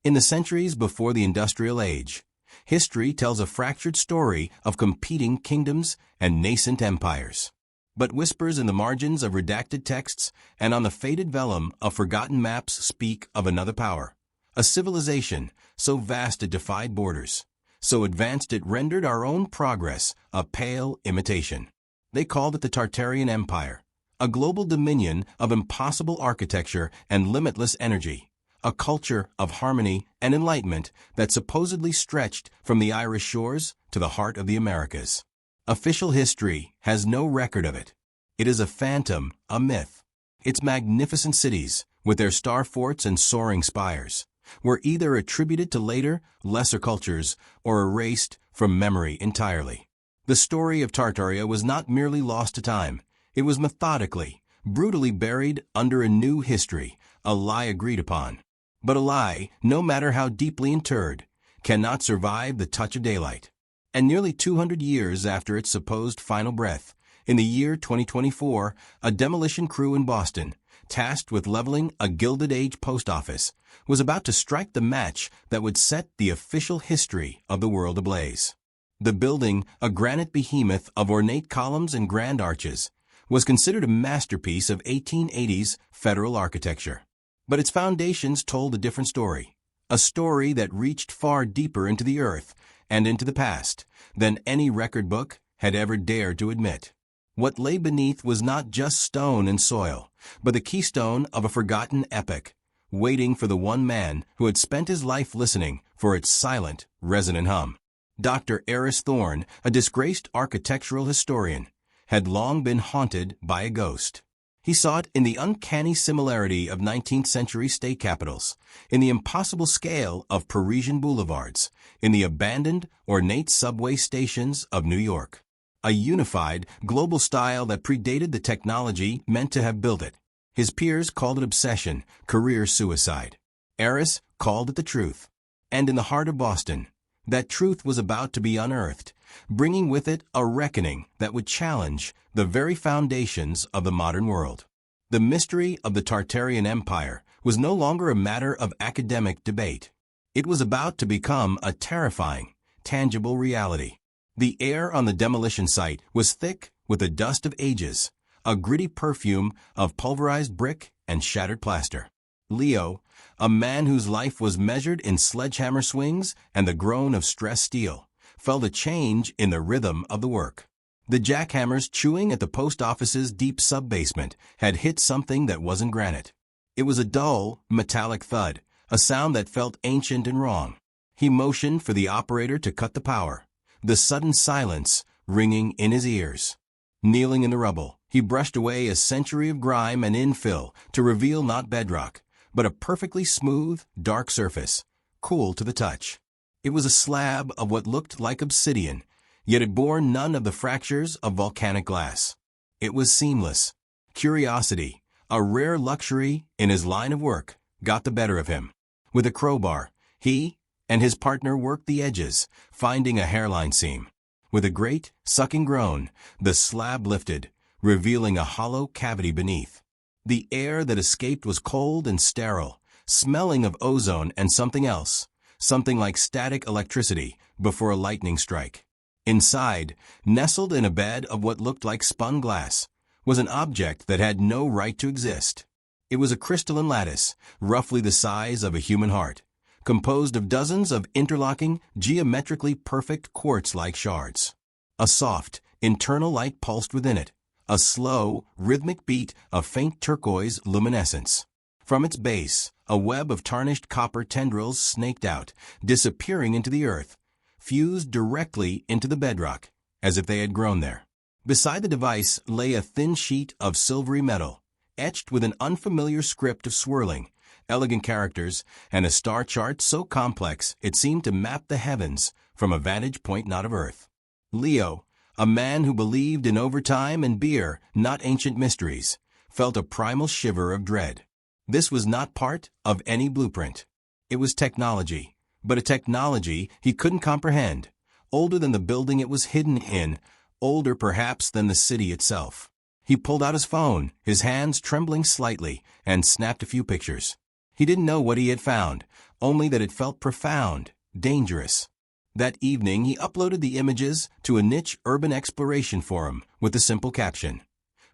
In the centuries before the Industrial Age, history tells a fractured story of competing kingdoms and nascent empires. But whispers in the margins of redacted texts and on the faded vellum of forgotten maps speak of another power, a civilization so vast it defied borders, so advanced it rendered our own progress a pale imitation. They called it the Tartarian Empire, a global dominion of impossible architecture and limitless energy, a culture of harmony and enlightenment that supposedly stretched from the Irish shores to the heart of the Americas. Official history has no record of it. It is a phantom, a myth. Its magnificent cities, with their star forts and soaring spires, were either attributed to later, lesser cultures or erased from memory entirely. The story of Tartaria was not merely lost to time. It was methodically, brutally buried under a new history, a lie agreed upon. But a lie, no matter how deeply interred, cannot survive the touch of daylight. And nearly 200 years after its supposed final breath, in the year 2024, a demolition crew in Boston, tasked with leveling a Gilded Age post office, was about to strike the match that would set the official history of the world ablaze. The building, a granite behemoth of ornate columns and grand arches, was considered a masterpiece of 1880s federal architecture. But its foundations told a different story, a story that reached far deeper into the earth and into the past than any record book had ever dared to admit. What lay beneath was not just stone and soil, but the keystone of a forgotten epic, waiting for the one man who had spent his life listening for its silent, resonant hum. Dr. Eris Thorne, a disgraced architectural historian, had long been haunted by a ghost. He saw it in the uncanny similarity of 19th century state capitals, in the impossible scale of Parisian boulevards, in the abandoned, ornate subway stations of New York. A unified, global style that predated the technology meant to have built it. His peers called it obsession, career suicide. Eris called it the truth. And in the heart of Boston, that truth was about to be unearthed, bringing with it a reckoning that would challenge the very foundations of the modern world. The mystery of the Tartarian Empire was no longer a matter of academic debate. It was about to become a terrifying, tangible reality. The air on the demolition site was thick with the dust of ages, a gritty perfume of pulverized brick and shattered plaster. Leo, a man whose life was measured in sledgehammer swings and the groan of stressed steel, felt a change in the rhythm of the work. The jackhammers chewing at the post office's deep sub-basement had hit something that wasn't granite. It was a dull, metallic thud, a sound that felt ancient and wrong. He motioned for the operator to cut the power, the sudden silence ringing in his ears. Kneeling in the rubble, he brushed away a century of grime and infill to reveal not bedrock, but a perfectly smooth, dark surface, cool to the touch. It was a slab of what looked like obsidian, yet it bore none of the fractures of volcanic glass. It was seamless. Curiosity, a rare luxury in his line of work, got the better of him. With a crowbar, he and his partner worked the edges, finding a hairline seam. With a great, sucking groan, the slab lifted, revealing a hollow cavity beneath. The air that escaped was cold and sterile, smelling of ozone and something else, something like static electricity before a lightning strike. Inside, nestled in a bed of what looked like spun glass, was an object that had no right to exist. It was a crystalline lattice, roughly the size of a human heart, composed of dozens of interlocking, geometrically perfect quartz-like shards. A soft, internal light pulsed within it, a slow, rhythmic beat of faint turquoise luminescence. From its base, a web of tarnished copper tendrils snaked out, disappearing into the earth, fused directly into the bedrock, as if they had grown there. Beside the device lay a thin sheet of silvery metal, etched with an unfamiliar script of swirling, elegant characters, and a star chart so complex it seemed to map the heavens from a vantage point not of Earth. Leo, a man who believed in overtime and beer, not ancient mysteries, felt a primal shiver of dread. This was not part of any blueprint. It was technology, but a technology he couldn't comprehend, older than the building it was hidden in, older perhaps than the city itself. He pulled out his phone, his hands trembling slightly, and snapped a few pictures. He didn't know what he had found, only that it felt profound, dangerous. That evening, he uploaded the images to a niche urban exploration forum with the simple caption,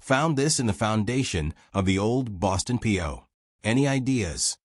"Found this in the foundation of the old Boston P.O. Any ideas?"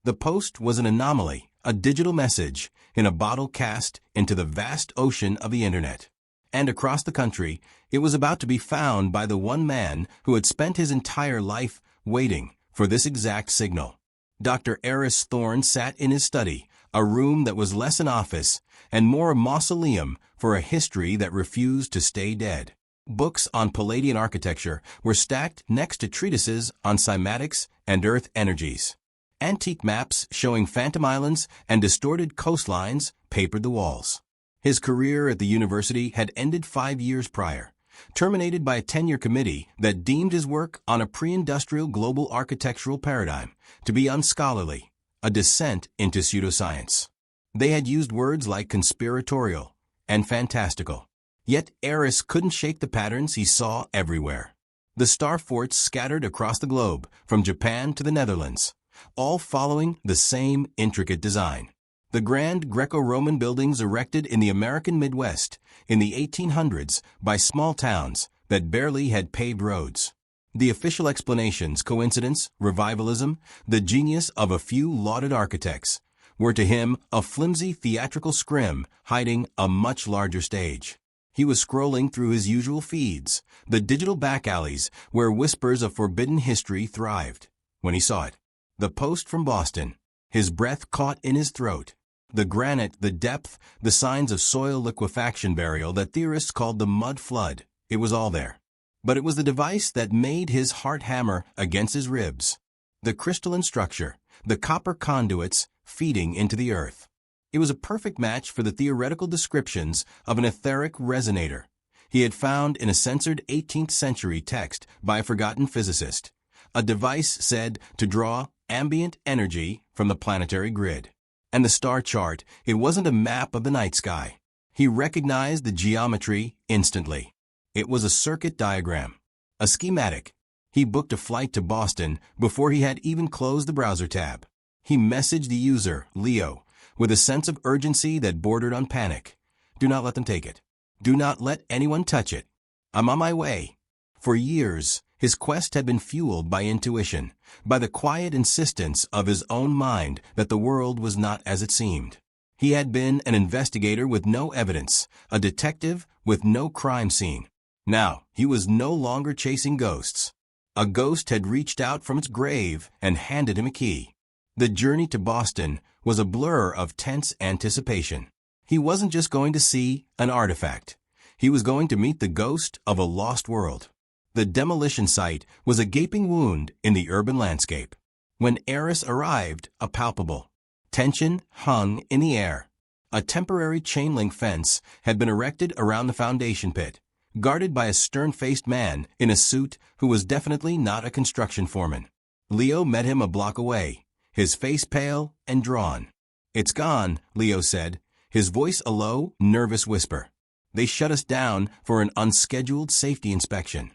The post was an anomaly, a digital message in a bottle cast into the vast ocean of the internet. And across the country, it was about to be found by the one man who had spent his entire life waiting for this exact signal. Dr. Eris Thorne sat in his study, a room that was less an office and more a mausoleum for a history that refused to stay dead. Books on Palladian architecture were stacked next to treatises on cymatics and earth energies. Antique maps showing phantom islands and distorted coastlines papered the walls. His career at the university had ended 5 years prior, terminated by a tenure committee that deemed his work on a pre-industrial global architectural paradigm to be unscholarly, a descent into pseudoscience. They had used words like conspiratorial and fantastical. Yet Eris couldn't shake the patterns he saw everywhere. The star forts scattered across the globe, from Japan to the Netherlands, all following the same intricate design. The grand Greco-Roman buildings erected in the American Midwest in the 1800s by small towns that barely had paved roads. The official explanations, coincidence, revivalism, the genius of a few lauded architects, were to him a flimsy theatrical scrim hiding a much larger stage. He was scrolling through his usual feeds, the digital back alleys where whispers of forbidden history thrived, when he saw it. The post from Boston. His breath caught in his throat. The granite, the depth, the signs of soil liquefaction burial that theorists called the mud flood. It was all there. But it was the device that made his heart hammer against his ribs. The crystalline structure, the copper conduits feeding into the earth. It was a perfect match for the theoretical descriptions of an etheric resonator he had found in a censored 18th century text by a forgotten physicist. A device said to draw ambient energy from the planetary grid. And the star chart, it wasn't a map of the night sky. He recognized the geometry instantly. It was a circuit diagram, a schematic. He booked a flight to Boston before he had even closed the browser tab. He messaged the user, Leo, with a sense of urgency that bordered on panic. "Do not let them take it. Do not let anyone touch it. I'm on my way." For years, his quest had been fueled by intuition, by the quiet insistence of his own mind that the world was not as it seemed. He had been an investigator with no evidence, a detective with no crime scene. Now, he was no longer chasing ghosts. A ghost had reached out from its grave and handed him a key. The journey to Boston was a blur of tense anticipation. He wasn't just going to see an artifact. He was going to meet the ghost of a lost world. The demolition site was a gaping wound in the urban landscape. When Eris arrived, a palpable tension hung in the air. A temporary chain-link fence had been erected around the foundation pit, guarded by a stern-faced man in a suit who was definitely not a construction foreman. Leo met him a block away, his face pale and drawn. "It's gone," Leo said, his voice a low, nervous whisper. "They shut us down for an unscheduled safety inspection."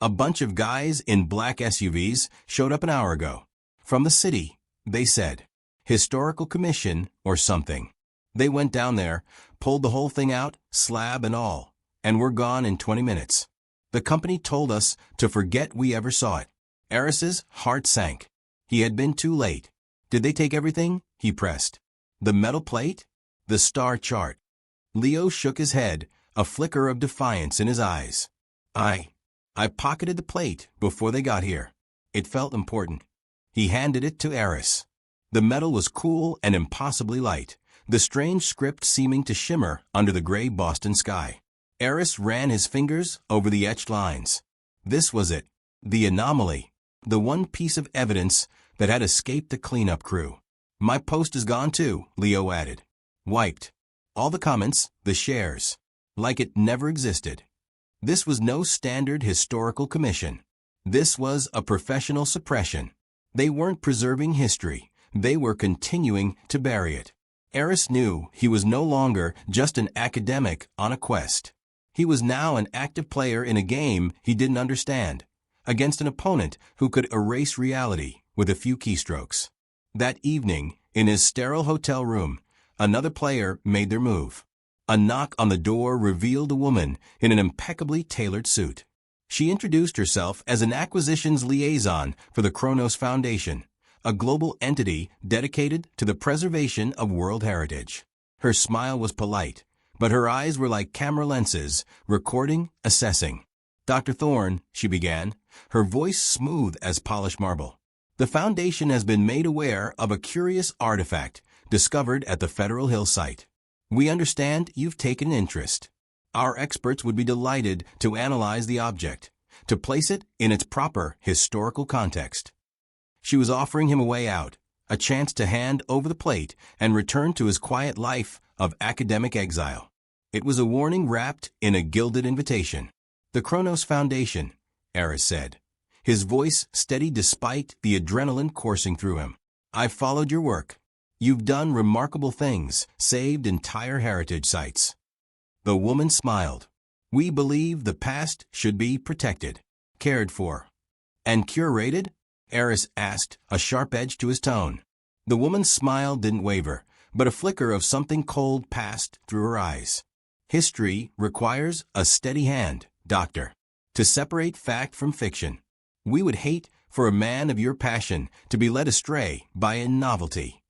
A bunch of guys in black SUVs showed up an hour ago. From the city, they said. Historical commission or something. They went down there, pulled the whole thing out, slab and all, and were gone in 20 minutes. The company told us to forget we ever saw it. Eris's heart sank. He had been too late. "Did they take everything?" he pressed. "The metal plate? The star chart?" Leo shook his head, a flicker of defiance in his eyes. I pocketed the plate before they got here. It felt important." He handed it to Eris. The metal was cool and impossibly light, the strange script seeming to shimmer under the gray Boston sky. Eris ran his fingers over the etched lines. This was it, the anomaly, the one piece of evidence that had escaped the cleanup crew. "My post is gone too," Leo added. "Wiped. All the comments, the shares. Like it never existed." This was no standard historical commission. This was a professional suppression. They weren't preserving history. They were continuing to bury it. Eris knew he was no longer just an academic on a quest. He was now an active player in a game he didn't understand, against an opponent who could erase reality with a few keystrokes. That evening, in his sterile hotel room, another player made their move. A knock on the door revealed a woman in an impeccably tailored suit. She introduced herself as an acquisitions liaison for the Kronos Foundation, a global entity dedicated to the preservation of world heritage. Her smile was polite, but her eyes were like camera lenses, recording, assessing. "Dr. Thorne," she began, her voice smooth as polished marble. "The Foundation has been made aware of a curious artifact discovered at the Federal Hill site. We understand you've taken an interest. Our experts would be delighted to analyze the object, to place it in its proper historical context." She was offering him a way out, a chance to hand over the plate and return to his quiet life of academic exile. It was a warning wrapped in a gilded invitation. "The Kronos Foundation," Eris said, his voice steady despite the adrenaline coursing through him. "I've followed your work. You've done remarkable things, saved entire heritage sites." The woman smiled. "We believe the past should be protected, cared for." "And curated?" Eris asked, a sharp edge to his tone. The woman's smile didn't waver, but a flicker of something cold passed through her eyes. "History requires a steady hand, Doctor, to separate fact from fiction. We would hate for a man of your passion to be led astray by a novelty."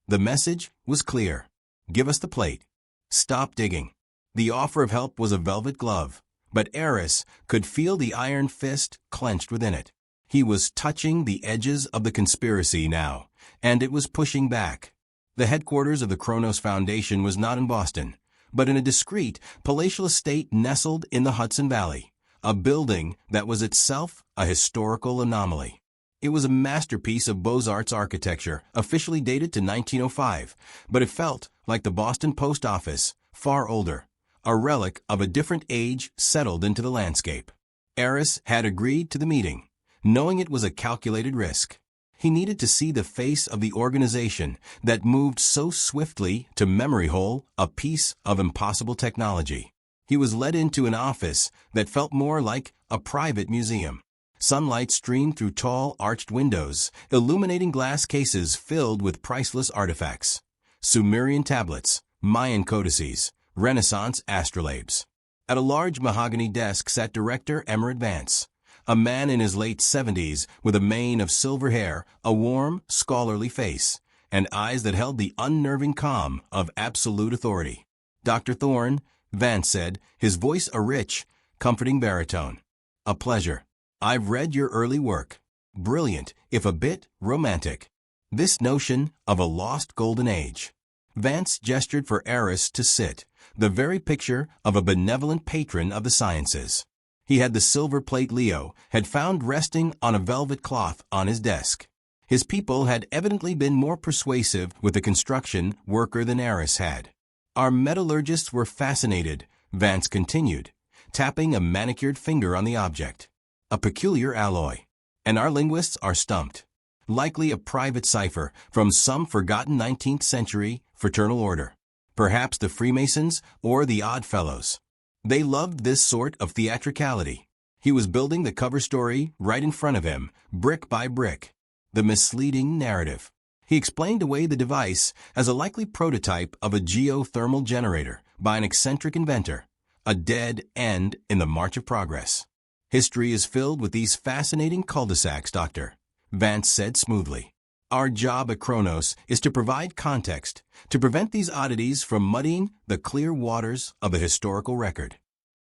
The message was clear. Give us the plate. Stop digging. The offer of help was a velvet glove, but Eris could feel the iron fist clenched within it. He was touching the edges of the conspiracy now, and it was pushing back. The headquarters of the Kronos Foundation was not in Boston, but in a discreet, palatial estate nestled in the Hudson Valley, a building that was itself a historical anomaly. It was a masterpiece of Beaux-Arts architecture, officially dated to 1905, but it felt like the Boston Post Office, far older, a relic of a different age settled into the landscape. Eris had agreed to the meeting, knowing it was a calculated risk. He needed to see the face of the organization that moved so swiftly to memory hole a piece of impossible technology. He was led into an office that felt more like a private museum. Sunlight streamed through tall, arched windows, illuminating glass cases filled with priceless artifacts. Sumerian tablets, Mayan codices, Renaissance astrolabes. At a large mahogany desk sat Director Emerald Vance, a man in his late 70s with a mane of silver hair, a warm, scholarly face, and eyes that held the unnerving calm of absolute authority. "Dr. Thorne," Vance said, his voice a rich, comforting baritone. "A pleasure. I've read your early work. Brilliant, if a bit romantic. This notion of a lost golden age." Vance gestured for Eris to sit, the very picture of a benevolent patron of the sciences. He had the silver plate Leo had found resting on a velvet cloth on his desk. His people had evidently been more persuasive with the construction worker than Eris had. "Our metallurgists were fascinated," Vance continued, tapping a manicured finger on the object. "A peculiar alloy. And our linguists are stumped. Likely a private cipher from some forgotten 19th century fraternal order. Perhaps the Freemasons or the Odd Fellows. They loved this sort of theatricality." He was building the cover story right in front of him, brick by brick. The misleading narrative. He explained away the device as a likely prototype of a geothermal generator by an eccentric inventor, a dead end in the march of progress. "History is filled with these fascinating cul-de-sacs, Doctor," Vance said smoothly. "Our job at Kronos is to provide context, to prevent these oddities from muddying the clear waters of a historical record."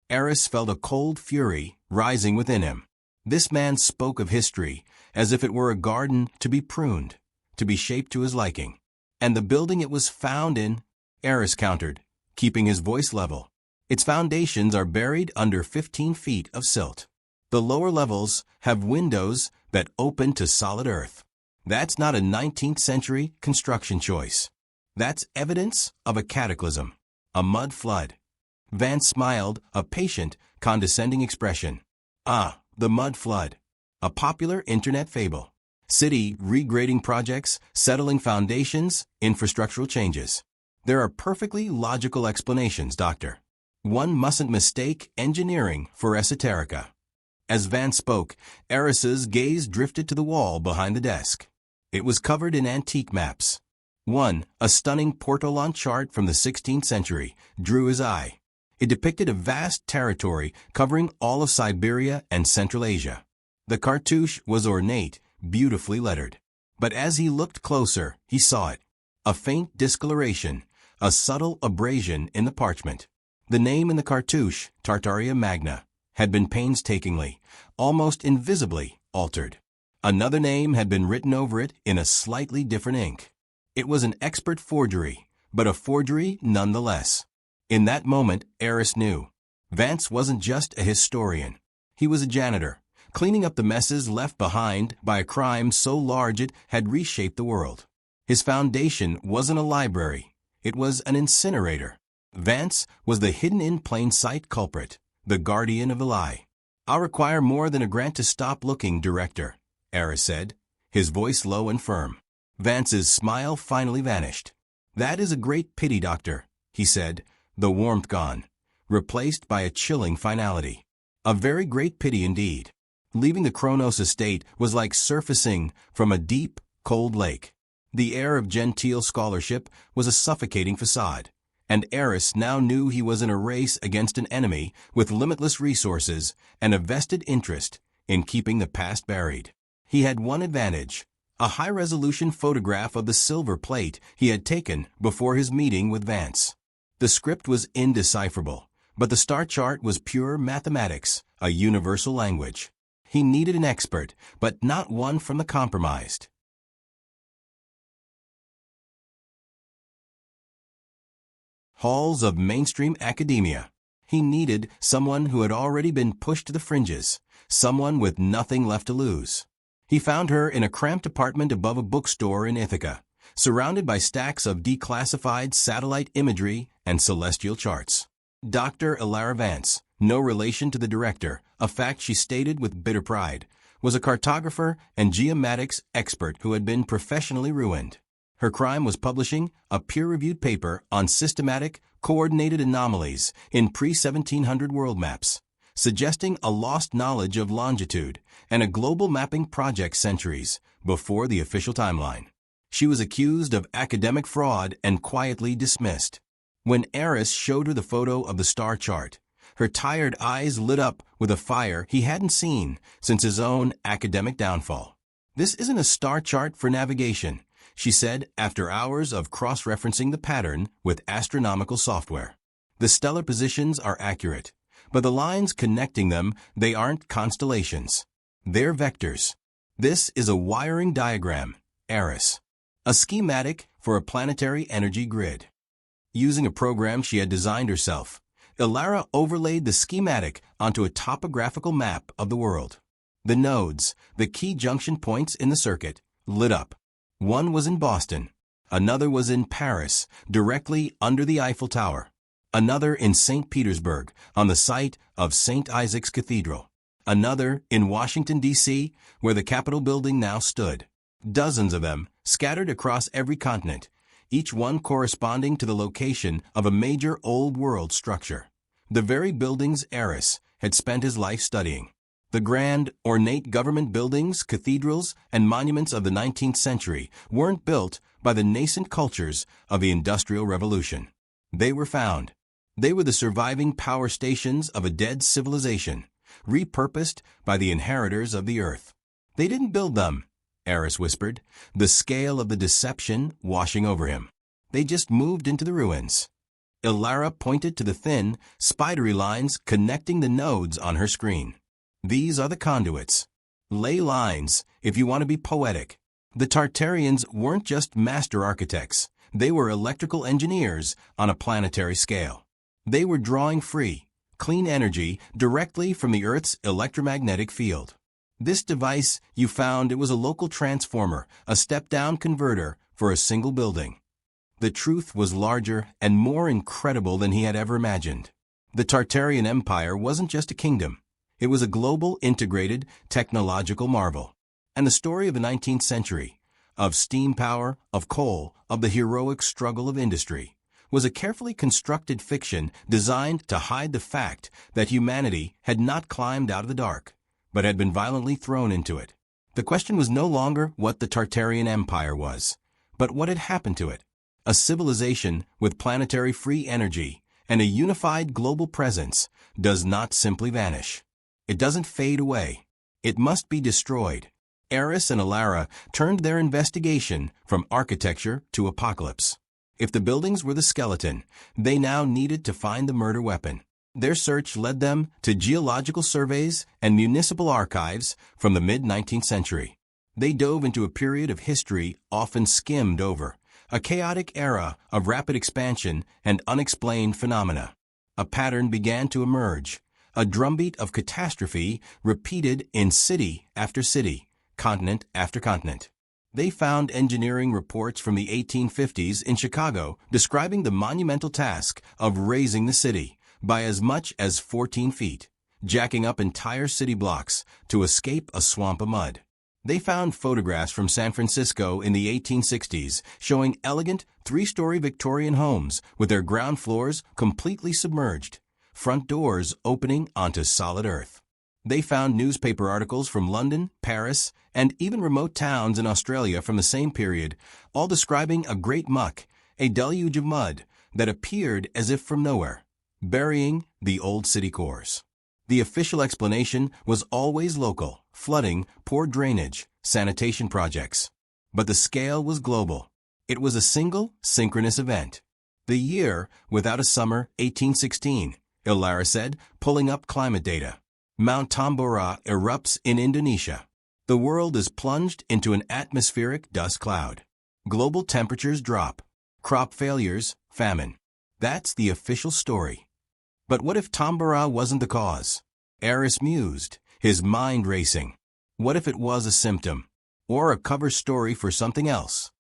Eris felt a cold fury rising within him. This man spoke of history as if it were a garden to be pruned, to be shaped to his liking. "And the building it was found in," Eris countered, keeping his voice level. "Its foundations are buried under 15 feet of silt. The lower levels have windows that open to solid earth. That's not a 19th century construction choice. That's evidence of a cataclysm, a mud flood." Vance smiled, a patient, condescending expression. "Ah, the mud flood. A popular internet fable. City regrading projects, settling foundations, infrastructural changes. There are perfectly logical explanations, Doctor. One mustn't mistake engineering for esoterica." As Vance spoke, Eris's gaze drifted to the wall behind the desk. It was covered in antique maps. One, a stunning Portolan chart from the 16th century, drew his eye. It depicted a vast territory covering all of Siberia and Central Asia. The cartouche was ornate, beautifully lettered. But as he looked closer, he saw it. A faint discoloration, a subtle abrasion in the parchment. The name in the cartouche, Tartaria Magna, had been painstakingly, almost invisibly, altered. Another name had been written over it in a slightly different ink. It was an expert forgery, but a forgery nonetheless. In that moment, Eris knew. Vance wasn't just a historian. He was a janitor, cleaning up the messes left behind by a crime so large it had reshaped the world. His foundation wasn't a library. It was an incinerator. Vance was the hidden-in-plain-sight culprit, the guardian of the lie. "I'll require more than a grant to stop looking, Director," Eris said, his voice low and firm. Vance's smile finally vanished. "That is a great pity, Doctor," he said, the warmth gone, replaced by a chilling finality. "A very great pity indeed." Leaving the Kronos estate was like surfacing from a deep, cold lake. The air of genteel scholarship was a suffocating facade, and Eris now knew he was in a race against an enemy with limitless resources and a vested interest in keeping the past buried. He had one advantage: a high-resolution photograph of the silver plate he had taken before his meeting with Vance. The script was indecipherable, but the star chart was pure mathematics, a universal language. He needed an expert, but not one from the compromised. Halls of mainstream academia. He needed someone who had already been pushed to the fringes, someone with nothing left to lose. He found her in a cramped apartment above a bookstore in Ithaca, surrounded by stacks of declassified satellite imagery and celestial charts. Dr. Elara Vance, no relation to the director, a fact she stated with bitter pride, was a cartographer and geomatics expert who had been professionally ruined. Her crime was publishing a peer-reviewed paper on systematic, coordinated anomalies in pre-1700 world maps, suggesting a lost knowledge of longitude and a global mapping project centuries before the official timeline. She was accused of academic fraud and quietly dismissed. When Eris showed her the photo of the star chart, her tired eyes lit up with a fire he hadn't seen since his own academic downfall. "This isn't a star chart for navigation," she said after hours of cross-referencing the pattern with astronomical software. "The stellar positions are accurate, but the lines connecting them, they aren't constellations. They're vectors. This is a wiring diagram, Eris. A schematic for a planetary energy grid." Using a program she had designed herself, Elara overlaid the schematic onto a topographical map of the world. The nodes, the key junction points in the circuit, lit up. One was in Boston. Another was in Paris, directly under the Eiffel Tower. Another in St. Petersburg, on the site of St. Isaac's Cathedral. Another in Washington, D.C., where the Capitol building now stood. Dozens of them, scattered across every continent, each one corresponding to the location of a major old world structure. The very buildings Eris had spent his life studying. The grand, ornate government buildings, cathedrals, and monuments of the 19th century weren't built by the nascent cultures of the Industrial Revolution. They were found. They were the surviving power stations of a dead civilization, repurposed by the inheritors of the earth. "They didn't build them," Eris whispered, the scale of the deception washing over him. "They just moved into the ruins." Elara pointed to the thin, spidery lines connecting the nodes on her screen. "These are the conduits. Ley lines, if you want to be poetic." The Tartarians weren't just master architects. They were electrical engineers on a planetary scale. They were drawing free, clean energy directly from the Earth's electromagnetic field. "This device you found, it was a local transformer, a step-down converter for a single building." The truth was larger and more incredible than he had ever imagined. The Tartarian Empire wasn't just a kingdom. It was a global, integrated, technological marvel. And the story of the 19th century, of steam power, of coal, of the heroic struggle of industry, was a carefully constructed fiction designed to hide the fact that humanity had not climbed out of the dark, but had been violently thrown into it. The question was no longer what the Tartarian Empire was, but what had happened to it. A civilization with planetary free energy and a unified global presence does not simply vanish. It doesn't fade away. It must be destroyed. Eris and Alara turned their investigation from architecture to apocalypse. If the buildings were the skeleton, they now needed to find the murder weapon. Their search led them to geological surveys and municipal archives from the mid-19th century. They dove into a period of history often skimmed over, a chaotic era of rapid expansion and unexplained phenomena. A pattern began to emerge, a drumbeat of catastrophe repeated in city after city, continent after continent. They found engineering reports from the 1850s in Chicago describing the monumental task of raising the city by as much as 14 feet, jacking up entire city blocks to escape a swamp of mud. They found photographs from San Francisco in the 1860s showing elegant, three-story Victorian homes with their ground floors completely submerged, front doors opening onto solid earth. They found newspaper articles from London, Paris, and even remote towns in Australia from the same period, all describing a great muck, a deluge of mud that appeared as if from nowhere, burying the old city cores. The official explanation was always local: flooding, poor drainage, sanitation projects. But the scale was global. It was a single, synchronous event. The year, without a summer, 1816, Alara said, pulling up climate data. Mount Tambora erupts in Indonesia. The world is plunged into an atmospheric dust cloud. Global temperatures drop. Crop failures, famine. That's the official story. But what if Tambora wasn't the cause? Eris mused, his mind racing. What if it was a symptom, or a cover story for something else?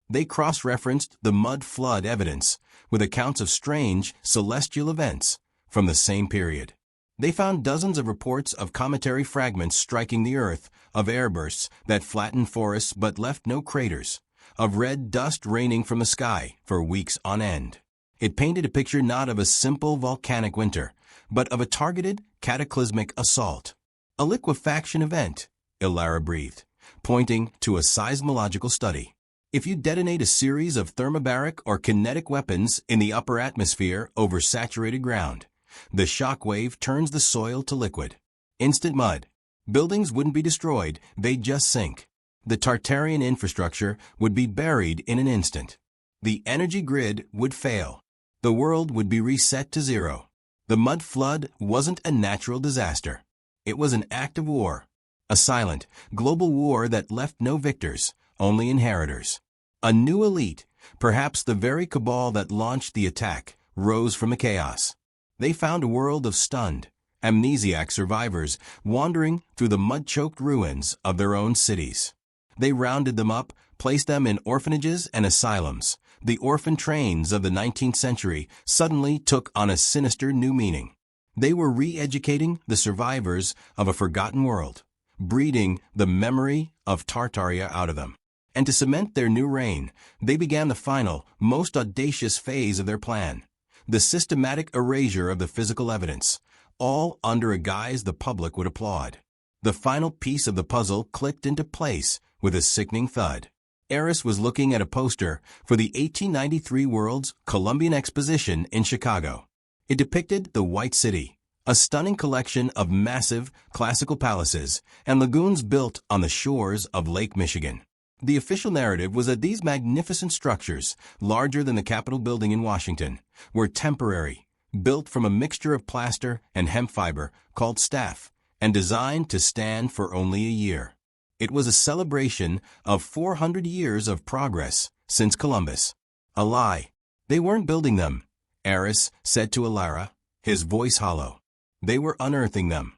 They cross-referenced the mud flood evidence with accounts of strange, celestial events from the same period. They found dozens of reports of cometary fragments striking the Earth, of airbursts that flattened forests but left no craters, of red dust raining from the sky for weeks on end. It painted a picture not of a simple volcanic winter, but of a targeted, cataclysmic assault. A liquefaction event, Alara breathed, pointing to a seismological study. If you detonate a series of thermobaric or kinetic weapons in the upper atmosphere over saturated ground, the shock wave turns the soil to liquid. Instant mud. Buildings wouldn't be destroyed, they'd just sink. The Tartarian infrastructure would be buried in an instant. The energy grid would fail. The world would be reset to zero. The mud flood wasn't a natural disaster. It was an act of war. A silent, global war that left no victors, only inheritors. A new elite, perhaps the very cabal that launched the attack, rose from the chaos. They found a world of stunned, amnesiac survivors wandering through the mud-choked ruins of their own cities. They rounded them up, placed them in orphanages and asylums. The orphan trains of the 19th century suddenly took on a sinister new meaning. They were re-educating the survivors of a forgotten world, breeding the memory of Tartaria out of them. And to cement their new reign, they began the final, most audacious phase of their plan, the systematic erasure of the physical evidence, all under a guise the public would applaud. The final piece of the puzzle clicked into place with a sickening thud. Eris was looking at a poster for the 1893 World's Columbian Exposition in Chicago. It depicted the White City, a stunning collection of massive, classical palaces and lagoons built on the shores of Lake Michigan. The official narrative was that these magnificent structures, larger than the Capitol building in Washington, were temporary, built from a mixture of plaster and hemp fiber called staff, and designed to stand for only a year. It was a celebration of 400 years of progress since Columbus. A lie. They weren't building them, Eris said to Alara, his voice hollow. They were unearthing them.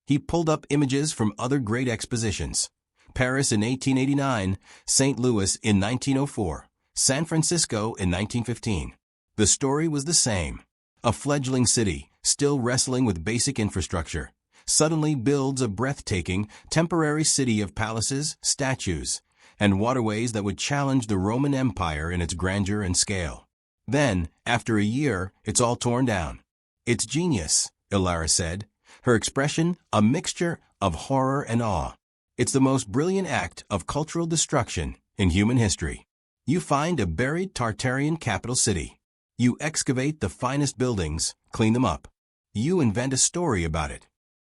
He pulled up images from other great expositions. Paris in 1889, St. Louis in 1904, San Francisco in 1915. The story was the same. A fledgling city, still wrestling with basic infrastructure, suddenly builds a breathtaking, temporary city of palaces, statues, and waterways that would challenge the Roman Empire in its grandeur and scale. Then, after a year, it's all torn down. It's genius, Alara said, her expression a mixture of horror and awe. It's the most brilliant act of cultural destruction in human history. You find a buried Tartarian capital city. You excavate the finest buildings, clean them up. You invent a story about it,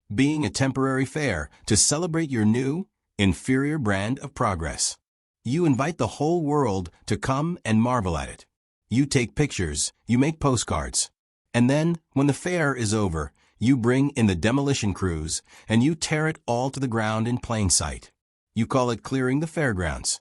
being a temporary fair to celebrate your new, inferior brand of progress. You invite the whole world to come and marvel at it. You take pictures, you make postcards. And then, when the fair is over, you bring in the demolition crews and you tear it all to the ground in plain sight. You call it clearing the fairgrounds.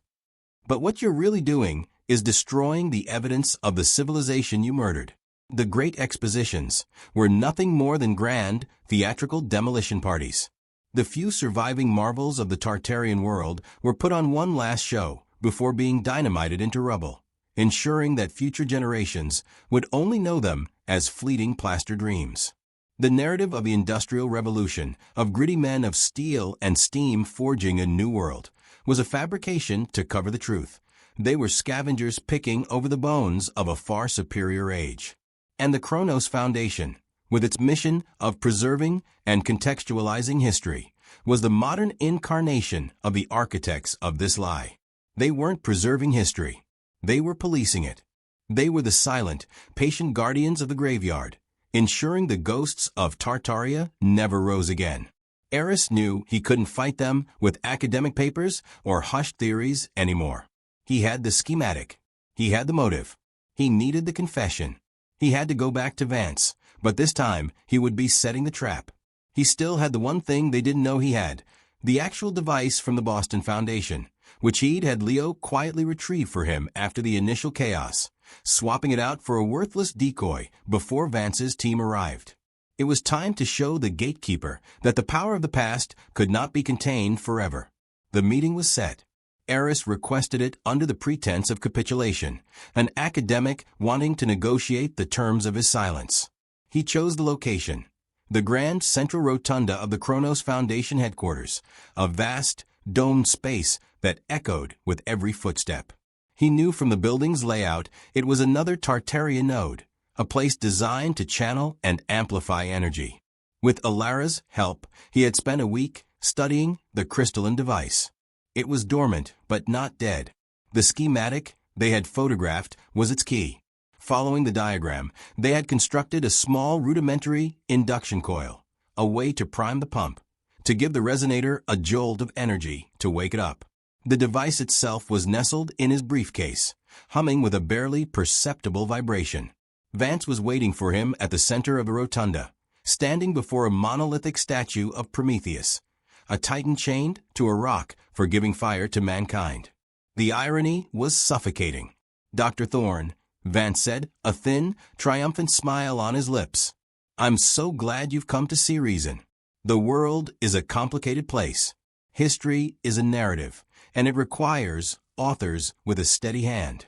But what you're really doing is destroying the evidence of the civilization you murdered. The great expositions were nothing more than grand, theatrical demolition parties. The few surviving marvels of the Tartarian world were put on one last show before being dynamited into rubble, ensuring that future generations would only know them as fleeting plaster dreams. The narrative of the Industrial Revolution, of gritty men of steel and steam forging a new world, was a fabrication to cover the truth. They were scavengers picking over the bones of a far superior age. And the Kronos Foundation, with its mission of preserving and contextualizing history, was the modern incarnation of the architects of this lie. They weren't preserving history. They were policing it. They were the silent, patient guardians of the graveyard, ensuring the ghosts of Tartaria never rose again. Eris knew he couldn't fight them with academic papers or hushed theories anymore. He had the schematic. He had the motive. He needed the confession. He had to go back to Vance, but this time he would be setting the trap. He still had the one thing they didn't know he had, the actual device from the Boston Foundation, which he'd had Leo quietly retrieve for him after the initial chaos, swapping it out for a worthless decoy before Vance's team arrived. It was time to show the gatekeeper that the power of the past could not be contained forever. The meeting was set. Eris requested it under the pretense of capitulation, an academic wanting to negotiate the terms of his silence. He chose the location, the grand central rotunda of the Kronos Foundation headquarters, a vast, domed space that echoed with every footstep. He knew from the building's layout it was another Tartarian node, a place designed to channel and amplify energy. With Alara's help, he had spent a week studying the crystalline device. It was dormant, but not dead. The schematic they had photographed was its key. Following the diagram, they had constructed a small rudimentary induction coil, a way to prime the pump, to give the resonator a jolt of energy to wake it up. The device itself was nestled in his briefcase, humming with a barely perceptible vibration. Vance was waiting for him at the center of the rotunda, standing before a monolithic statue of Prometheus, a titan chained to a rock for giving fire to mankind. The irony was suffocating. "Dr. Thorne," Vance said, a thin, triumphant smile on his lips. "I'm so glad you've come to see reason. The world is a complicated place. History is a narrative, and it requires authors with a steady hand."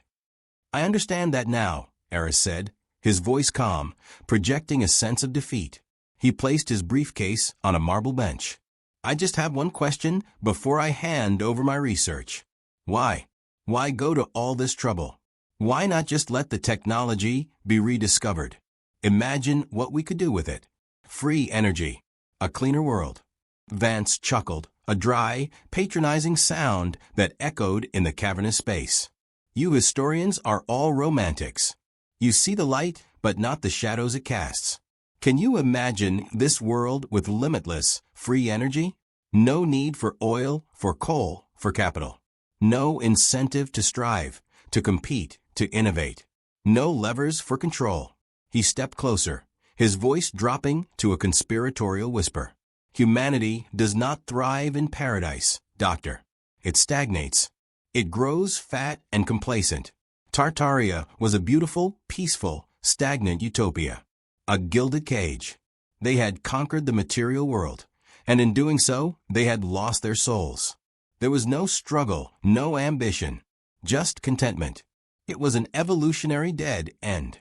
"I understand that now," Eris said, his voice calm, projecting a sense of defeat. He placed his briefcase on a marble bench. "I just have one question before I hand over my research. Why? Why go to all this trouble? Why not just let the technology be rediscovered? Imagine what we could do with it. Free energy. A cleaner world." Vance chuckled, a dry, patronizing sound that echoed in the cavernous space. "You historians are all romantics. You see the light, but not the shadows it casts. Can you imagine this world with limitless, free energy? No need for oil, for coal, for capital. No incentive to strive, to compete, to innovate. No levers for control." He stepped closer, his voice dropping to a conspiratorial whisper. "Humanity does not thrive in paradise, Doctor. It stagnates. It grows fat and complacent. Tartaria was a beautiful, peaceful, stagnant utopia. A gilded cage. They had conquered the material world, and in doing so, they had lost their souls. There was no struggle, no ambition, just contentment. It was an evolutionary dead end."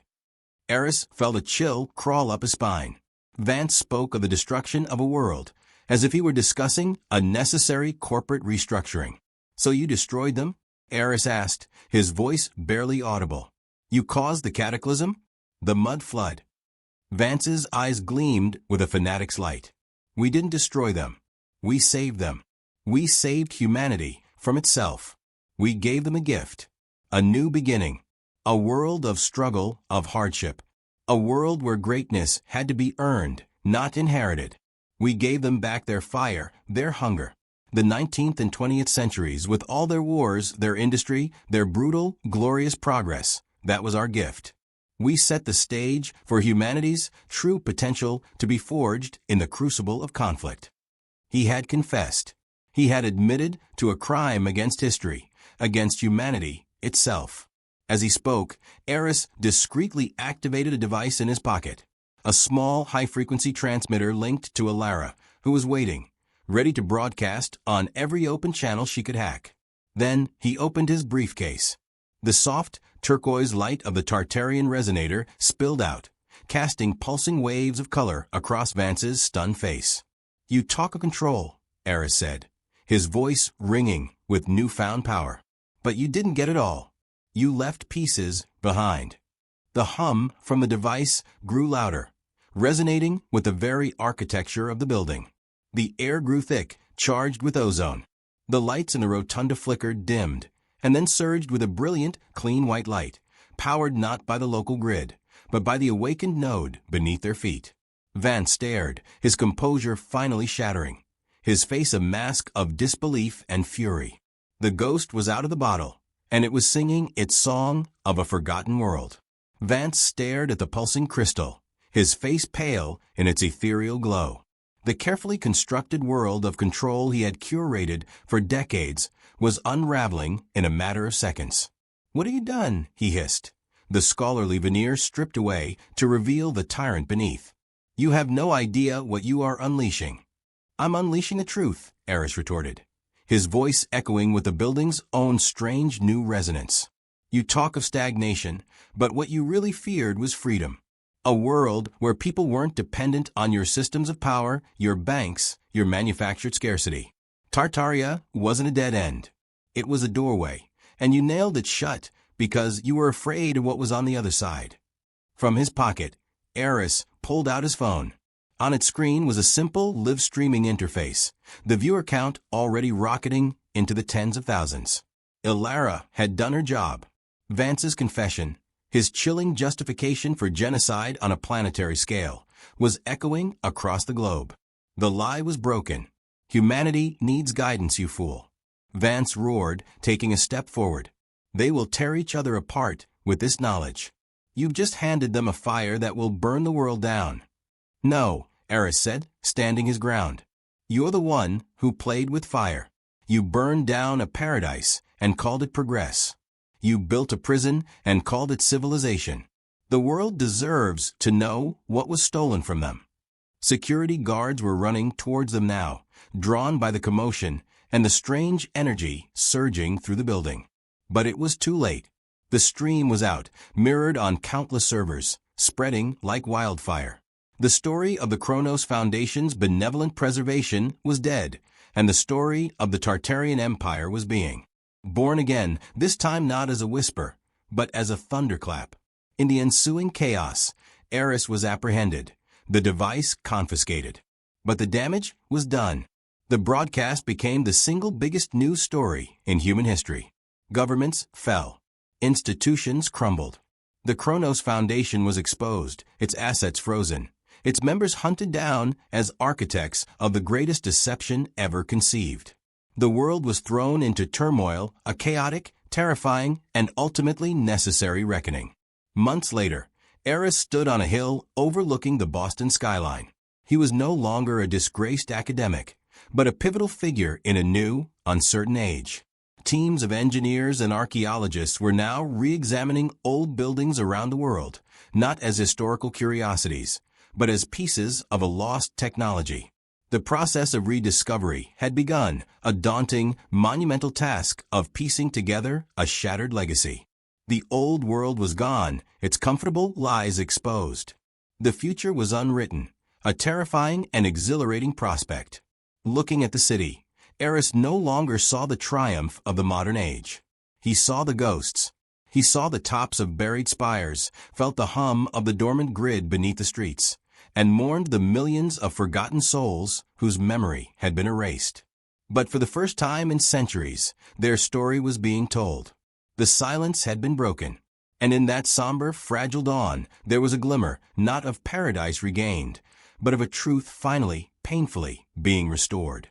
Eris felt a chill crawl up his spine. Vance spoke of the destruction of a world, as if he were discussing a necessary corporate restructuring. "So you destroyed them?" Eris asked, his voice barely audible. "You caused the cataclysm? The mud flood?" Vance's eyes gleamed with a fanatic's light. "We didn't destroy them. We saved them. We saved humanity from itself. We gave them a gift, a new beginning, a world of struggle, of hardship, a world where greatness had to be earned, not inherited. We gave them back their fire, their hunger. The 19th and 20th centuries, with all their wars, their industry, their brutal, glorious progress, that was our gift. We set the stage for humanity's true potential to be forged in the crucible of conflict. He had confessed. He had admitted to a crime against history, against humanity itself. As he spoke, Eris discreetly activated a device in his pocket, a small high-frequency transmitter linked to Alara, who was waiting, ready to broadcast on every open channel she could hack. Then he opened his briefcase. The soft, turquoise light of the Tartarian resonator spilled out, casting pulsing waves of color across Vance's stunned face. "You talk of control," Eris said, his voice ringing with newfound power. "But you didn't get it all. You left pieces behind." The hum from the device grew louder, resonating with the very architecture of the building. The air grew thick, charged with ozone. The lights in the rotunda flickered, dimmed, and then surged with a brilliant, clean white light, powered not by the local grid, but by the awakened node beneath their feet. Vance stared, his composure finally shattering, his face a mask of disbelief and fury. The ghost was out of the bottle, and it was singing its song of a forgotten world. Vance stared at the pulsing crystal, his face pale in its ethereal glow. The carefully constructed world of control he had curated for decades was unraveling in a matter of seconds. "What have you done?" he hissed, the scholarly veneer stripped away to reveal the tyrant beneath. "You have no idea what you are unleashing." "I'm unleashing the truth," Eris retorted, his voice echoing with the building's own strange new resonance. "You talk of stagnation, but what you really feared was freedom. A world where people weren't dependent on your systems of power, your banks, your manufactured scarcity. Tartaria wasn't a dead end. It was a doorway, and you nailed it shut because you were afraid of what was on the other side." From his pocket, Eris pulled out his phone. On its screen was a simple live-streaming interface, the viewer count already rocketing into the tens of thousands. Alara had done her job. Vance's confession, his chilling justification for genocide on a planetary scale, was echoing across the globe. The lie was broken. "Humanity needs guidance, you fool." Vance roared, taking a step forward. "They will tear each other apart with this knowledge. You've just handed them a fire that will burn the world down." "No," Eris said, standing his ground. "You're the one who played with fire. You burned down a paradise and called it progress. You built a prison and called it civilization. The world deserves to know what was stolen from them." Security guards were running towards them now, drawn by the commotion and the strange energy surging through the building. But it was too late. The stream was out, mirrored on countless servers, spreading like wildfire. The story of the Kronos Foundation's benevolent preservation was dead, and the story of the Tartarian Empire was being born again, this time not as a whisper, but as a thunderclap. In the ensuing chaos, Eris was apprehended, the device confiscated. But the damage was done. The broadcast became the single biggest news story in human history. Governments fell. Institutions crumbled. The Kronos Foundation was exposed, its assets frozen, its members hunted down as architects of the greatest deception ever conceived. The world was thrown into turmoil, a chaotic, terrifying, and ultimately necessary reckoning. Months later, Eris stood on a hill overlooking the Boston skyline. He was no longer a disgraced academic, but a pivotal figure in a new, uncertain age. Teams of engineers and archaeologists were now re-examining old buildings around the world, not as historical curiosities, but as pieces of a lost technology. The process of rediscovery had begun, a daunting, monumental task of piecing together a shattered legacy. The old world was gone, its comfortable lies exposed. The future was unwritten, a terrifying and exhilarating prospect. Looking at the city, Eris no longer saw the triumph of the modern age. He saw the ghosts. He saw the tops of buried spires, felt the hum of the dormant grid beneath the streets, and mourned the millions of forgotten souls whose memory had been erased. But for the first time in centuries, their story was being told. The silence had been broken, and in that somber, fragile dawn, there was a glimmer, not of paradise regained, but of a truth finally, painfully, being restored.